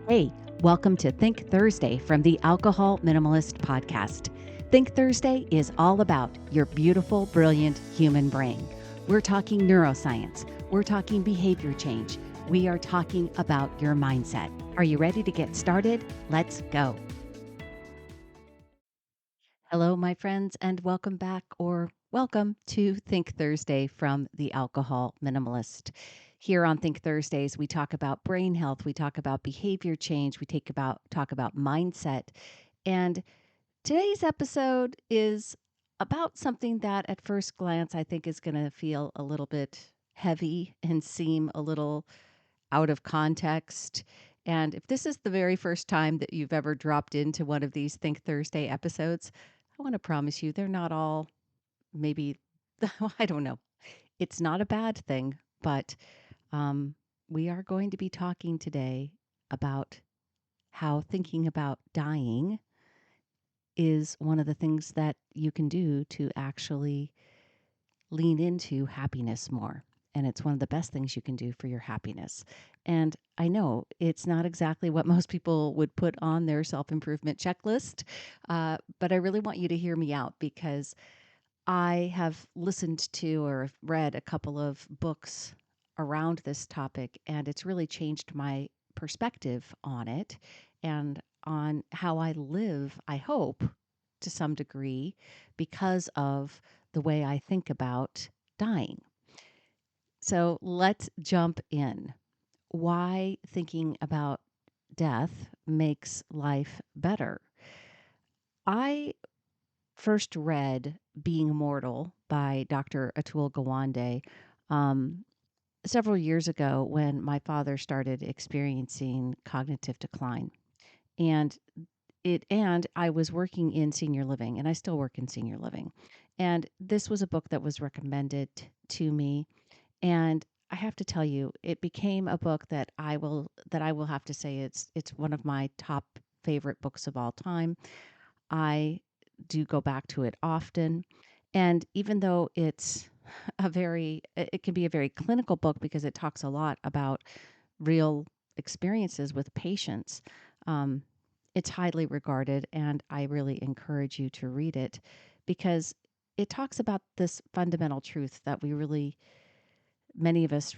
Hey, welcome to Think Thursday from the Alcohol Minimalist Podcast. Think Thursday is all about your beautiful, brilliant human brain. We're talking neuroscience. We're talking behavior change. We are talking about your mindset. Are you ready to get started? Let's go. Hello, my friends, and welcome back or welcome to Think Thursday from the Alcohol Minimalist. Here on Think Thursdays, we talk about brain health, we talk about behavior change, we talk about mindset. And today's episode is about something that at first glance I think is going to feel a little bit heavy and seem a little out of context. And if this is the very first time that you've ever dropped into one of these Think Thursday episodes, I want to promise you they're not all maybe, I don't know. It's not a bad thing, but um, we are going to be talking today about how thinking about dying is one of the things that you can do to actually lean into happiness more. And it's one of the best things you can do for your happiness. And I know it's not exactly what most people would put on their self improvement checklist, but I really want you to hear me out because I have listened to or read a couple of books around this topic, and it's really changed my perspective on it and on how I live, I hope, to some degree, because of the way I think about dying. So let's jump in. Why thinking about death makes life better? I first read Being Mortal by Dr. Atul Gawande um, several years ago when my father started experiencing cognitive decline. And and I was working in senior living, and I still work in senior living. And this was a book that was recommended to me, and I have to tell you, it became a book that I will have to say it's one of my top favorite books of all time. I do go back to it often. And even though it can be a very clinical book because it talks a lot about real experiences with patients, um, it's highly regarded. And I really encourage you to read it because it talks about this fundamental truth that many of us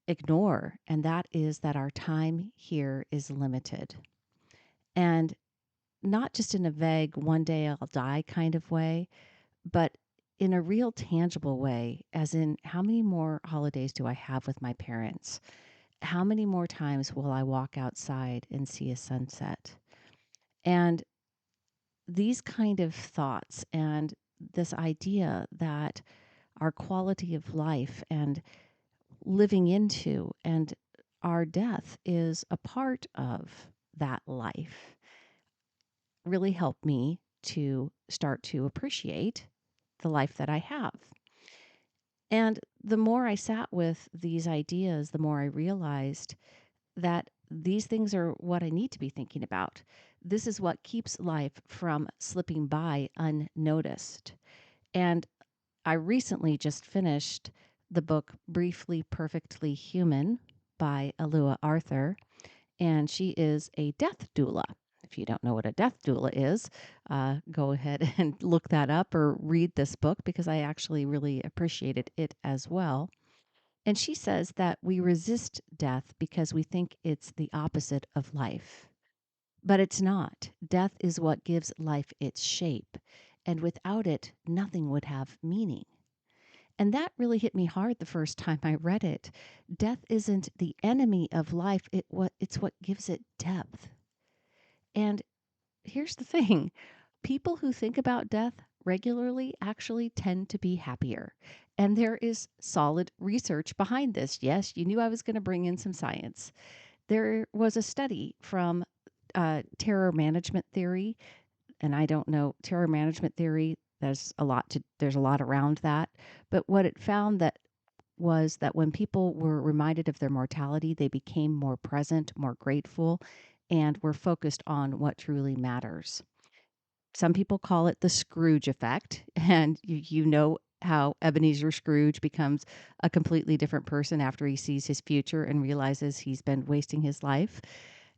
ignore. And that is that our time here is limited. And not just in a vague one day I'll die kind of way, but in a real tangible way, as in how many more holidays do I have with my parents? How many more times will I walk outside and see a sunset? And these kind of thoughts and this idea that our quality of life and living into and our death is a part of that life really helped me to start to appreciate the life that I have. And the more I sat with these ideas, the more I realized that these things are what I need to be thinking about. This is what keeps life from slipping by unnoticed. And I recently just finished the book Briefly, Perfectly Human by Alua Arthur, and she is a death doula. If you don't know what a death doula is, go ahead and look that up or read this book because I actually really appreciated it as well. And she says that we resist death because we think it's the opposite of life. But it's not. Death is what gives life its shape. And without it, nothing would have meaning. And that really hit me hard the first time I read it. Death isn't the enemy of life, it's what gives it depth. And here's the thing, people who think about death regularly actually tend to be happier. And there is solid research behind this. Yes, you knew I was going to bring in some science. There was a study from terror management theory, and I don't know terror management theory. There's a lot around that, but what it found that was that when people were reminded of their mortality, they became more present, more grateful, and were focused on what truly matters. Some people call it the Scrooge effect, and you know how Ebenezer Scrooge becomes a completely different person after he sees his future and realizes he's been wasting his life.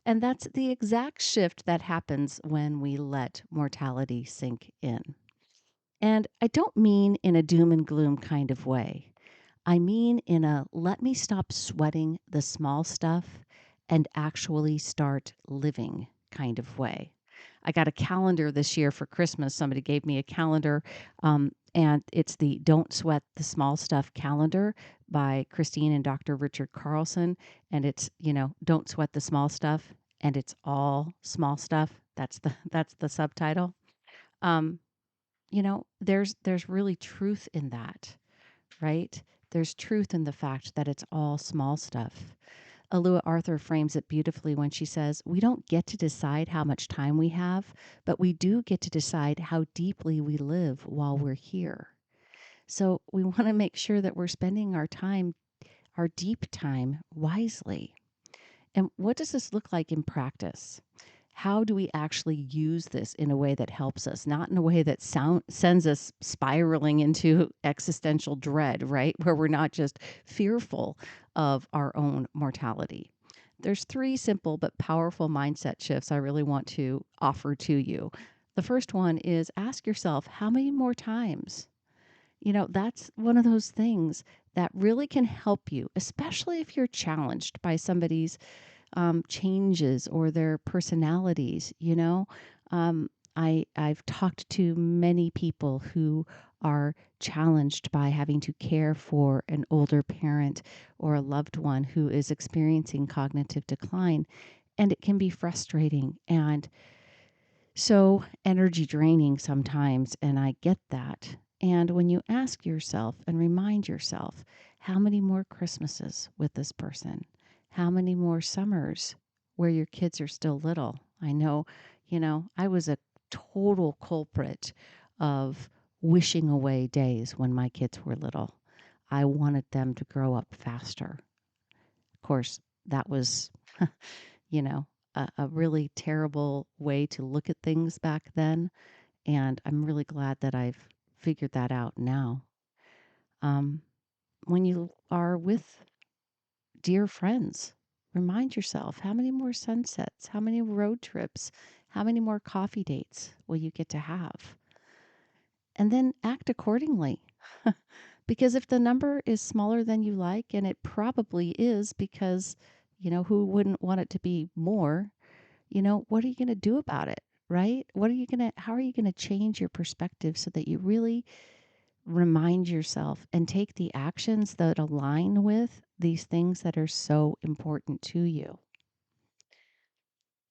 And that's the exact shift that happens when we let mortality sink in. And I don't mean in a doom and gloom kind of way. I mean in a let me stop sweating the small stuff and actually start living kind of way. I got a calendar this year for Christmas. Somebody gave me a calendar, and it's the Don't Sweat the Small Stuff calendar by Christine and Dr. Richard Carlson. And it's, Don't Sweat the Small Stuff, and it's all small stuff. That's the subtitle. Um, there's really truth in that, right? There's truth in the fact that it's all small stuff. Alua Arthur frames it beautifully when she says, we don't get to decide how much time we have, but we do get to decide how deeply we live while we're here. So we want to make sure that we're spending our time, our deep time, wisely. And what does this look like in practice? How do we actually use this in a way that helps us, not in a way that sends us spiraling into existential dread, right? Where we're not just fearful of our own mortality. There's 3 simple but powerful mindset shifts I really want to offer to you. The first one is ask yourself, how many more times? That's one of those things that really can help you, especially if you're challenged by somebody's changes or their personalities. I've talked to many people who are challenged by having to care for an older parent or a loved one who is experiencing cognitive decline, and it can be frustrating and so energy draining sometimes, and I get that. And when you ask yourself and remind yourself, how many more Christmases with this person? How many more summers where your kids are still little? I know, I was a total culprit of wishing away days when my kids were little. I wanted them to grow up faster. Of course, that was you know, a really terrible way to look at things back then. And I'm really glad that I've figured that out now. Um, when you are with dear friends, remind yourself how many more sunsets, how many road trips, how many more coffee dates will you get to have? And then act accordingly. Because if the number is smaller than you like, and it probably is because, who wouldn't want it to be more? What are you going to do about it? Right? How are you going to change your perspective so that you really remind yourself and take the actions that align with these things that are so important to you?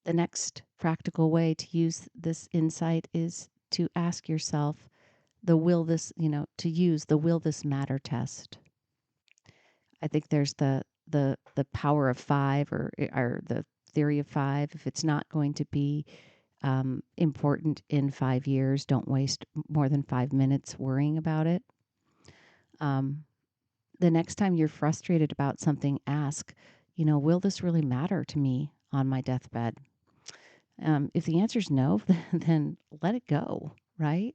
The next practical way to use this insight is to ask yourself to use the will this matter test. I think there's the power of 5 or the theory of 5. If it's not going to be important in 5 years, don't waste more than 5 minutes worrying about it. The next time you're frustrated about something, ask, will this really matter to me on my deathbed? If the answer is no, then let it go, right?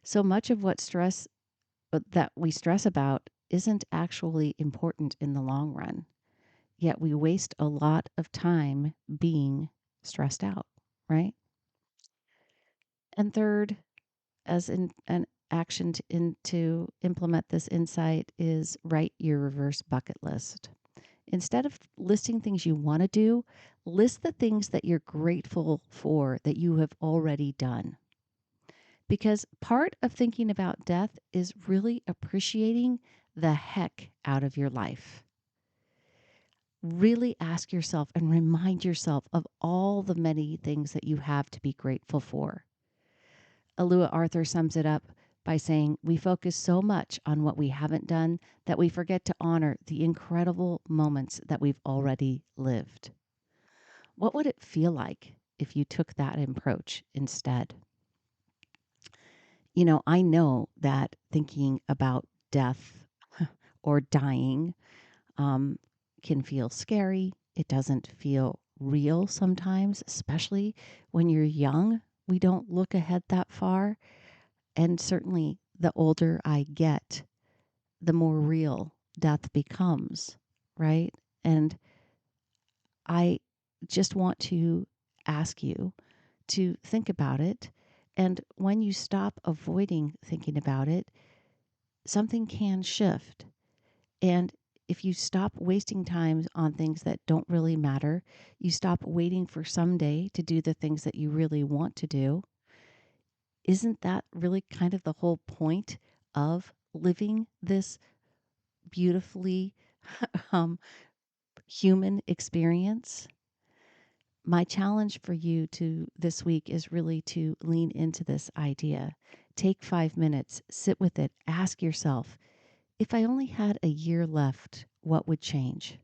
So much of that we stress about isn't actually important in the long run. Yet we waste a lot of time being stressed out, right? And third, as in an action to implement this insight is write your reverse bucket list. Instead of listing things you want to do, list the things that you're grateful for that you have already done. Because part of thinking about death is really appreciating the heck out of your life. Really ask yourself and remind yourself of all the many things that you have to be grateful for. Alua Arthur sums it up by saying, we focus so much on what we haven't done that we forget to honor the incredible moments that we've already lived. What would it feel like if you took that approach instead? I know that thinking about death or dying can feel scary. It doesn't feel real sometimes, especially when you're young. We don't look ahead that far. And certainly the older I get, the more real death becomes, right? And I just want to ask you to think about it. And when you stop avoiding thinking about it, something can shift. And if you stop wasting time on things that don't really matter, you stop waiting for someday to do the things that you really want to do, isn't that really kind of the whole point of living this beautifully um, human experience? My challenge for you to this week is really to lean into this idea. Take 5 minutes, sit with it, ask yourself, if I only had a year left, what would change?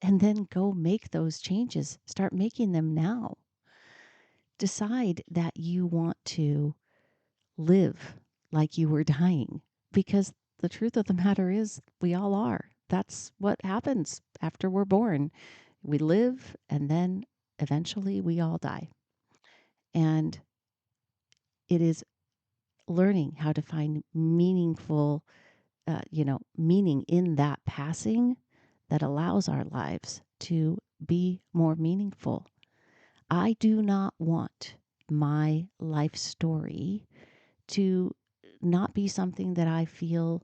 And then go make those changes. Start making them now. Decide that you want to live like you were dying, because the truth of the matter is we all are. That's what happens after we're born. We live and then eventually we all die. And it is learning how to find meaningful, meaning in that passing that allows our lives to be more meaningful. I do not want my life story to not be something that I feel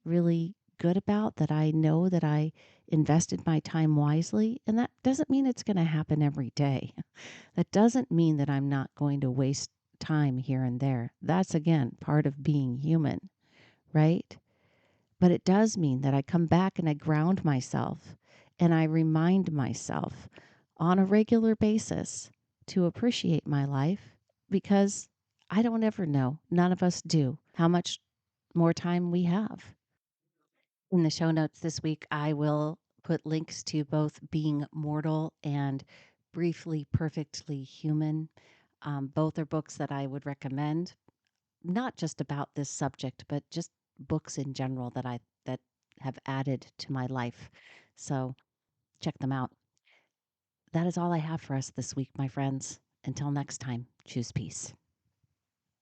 really good about, that I know that I invested my time wisely. And that doesn't mean it's going to happen every day. That doesn't mean that I'm not going to waste time here and there. That's, again, part of being human, right? But it does mean that I come back and I ground myself and I remind myself on a regular basis to appreciate my life, because I don't ever know, none of us do, how much more time we have. In the show notes this week, I will put links to both Being Mortal and Briefly, Perfectly Human. Both are books that I would recommend, not just about this subject, but just books in general that have added to my life. So check them out. That is all I have for us this week, my friends. Until next time, choose peace.